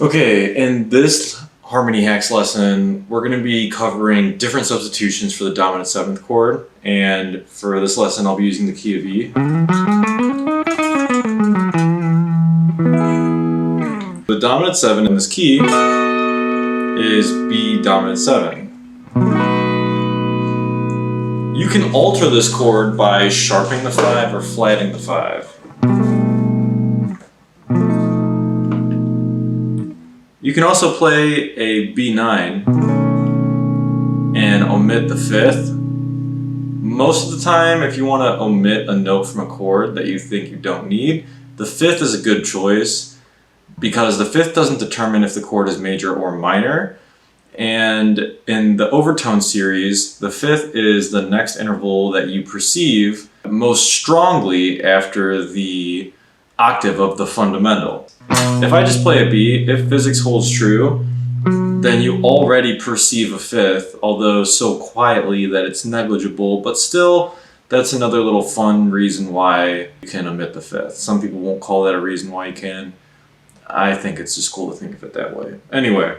Okay, in this Harmony Hacks lesson, we're going to be covering different substitutions for the dominant 7th chord, and for this lesson I'll be using the key of E. The dominant 7 in this key is B dominant 7. You can alter this chord by sharpening the 5 or flattening the 5. You can also play a B9 and omit the 5th. Most of the time, if you want to omit a note from a chord that you think you don't need, the 5th is a good choice because the 5th doesn't determine if the chord is major or minor. And in the overtone series, the 5th is the next interval that you perceive most strongly after the octave of the fundamental. If I just play a B, if physics holds true, then you already perceive a 5th, although so quietly that it's negligible, but still, that's another little fun reason why you can omit the 5th. Some people won't call that a reason why you can. I think it's just cool to think of it that way. Anyway,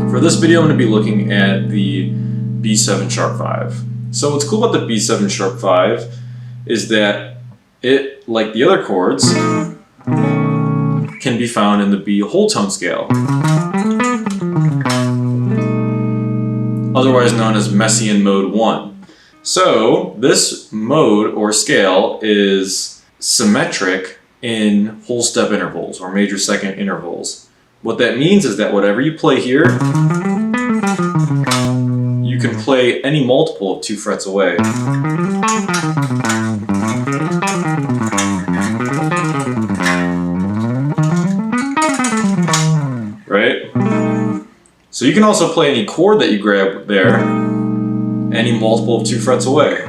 for this video I'm going to be looking at the B7 sharp 5. So what's cool about the B7 sharp 5 is that it, like the other chords, can be found in the B whole tone scale, otherwise known as Messiaen mode 1. So this mode or scale is symmetric in whole step intervals or major second intervals. What that means is that whatever you play here, you can play any multiple of 2 frets away. Right? So you can also play any chord that you grab there, any multiple of 2 frets away.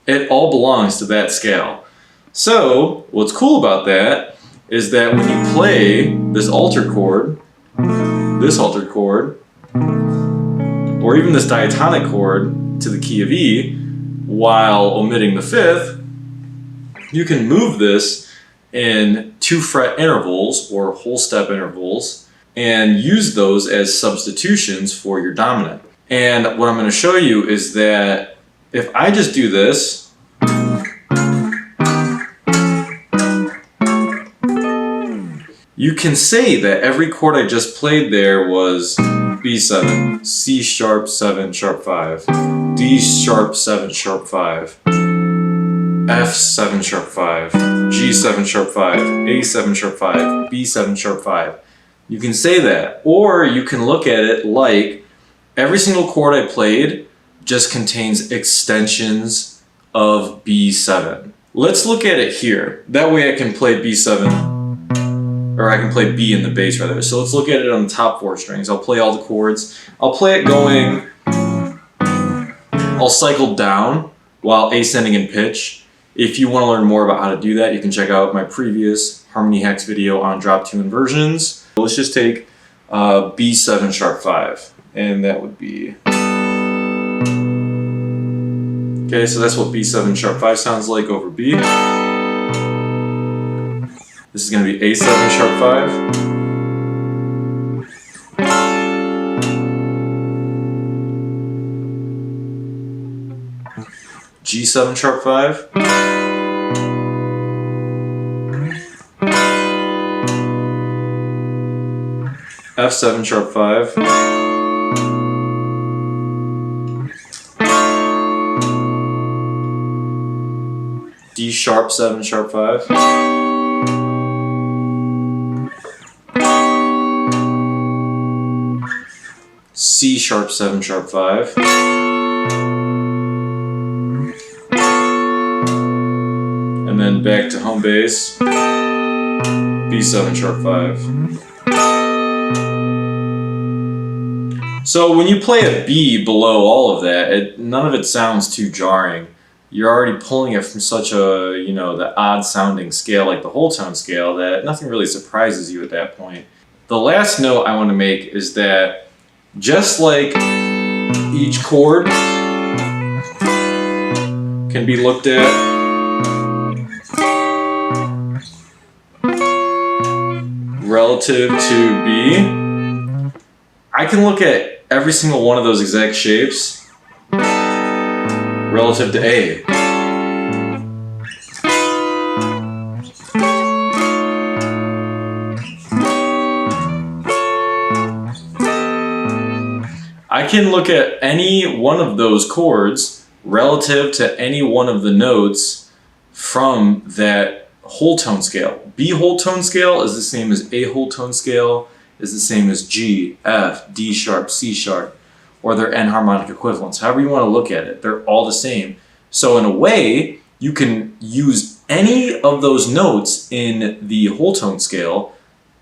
It all belongs to that scale. So what's cool about that is that when you play this altered chord, or even this diatonic chord to the key of E, while omitting the 5th, you can move this in 2 fret intervals or whole step intervals and use those as substitutions for your dominant. And what I'm going to show you is that if I just do this, you can say that every chord I just played there was B7, C sharp 7 sharp 5, D sharp 7 sharp 5, F7 sharp 5, G7 sharp 5, A7 sharp 5, B7 sharp 5. You can say that, or you can look at it like every single chord I played just contains extensions of B7. Let's look at it here. That way I can play B7, or I can play B in the bass rather. So let's look at it on the top 4 strings. I'll play all the chords. I'll play it going, I'll cycle down while ascending in pitch. If you want to learn more about how to do that, you can check out my previous Harmony Hacks video on drop 2 inversions. Let's just take B7 sharp 5, and that would be... Okay, so that's what B7 sharp 5 sounds like over B. This is going to be A7 sharp 5. G7 sharp 5. F7 sharp 5. D sharp 7 sharp 5. C sharp 7 sharp 5. And then back to home bass, B7 sharp 5. So when you play a B below all of that, none of it sounds too jarring. You're already pulling it from such a, the odd sounding scale like the whole tone scale that nothing really surprises you at that point. The last note I want to make is that just like each chord can can be looked at relative to B. I can look at every single one of those exact shapes relative to A. I can look at any one of those chords relative to any one of the notes from that whole tone scale. B whole tone scale is the same as A whole tone scale, is the same as G, F, D sharp, C sharp, or their enharmonic equivalents. However you want to look at it, they're all the same. So in a way, you can use any of those notes in the whole tone scale.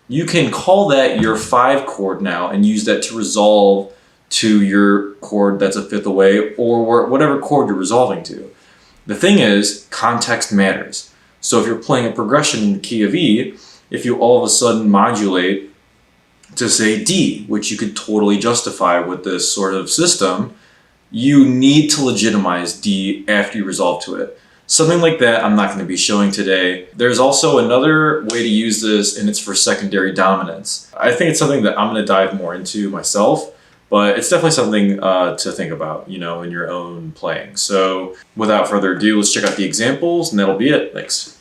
You can call that your 5 chord now and use that to resolve to your chord that's a fifth away, or whatever chord you're resolving to. The thing is, context matters. So if you're playing a progression in the key of E, if you all of a sudden modulate to say D, which you could totally justify with this sort of system, you need to legitimize D after you resolve to it. Something like that I'm not going to be showing today. There's also another way to use this, and it's for secondary dominance. I think it's something that I'm going to dive more into myself, but it's definitely something to think about, you know, in your own playing. So without further ado, let's check out the examples, and that'll be it. Thanks.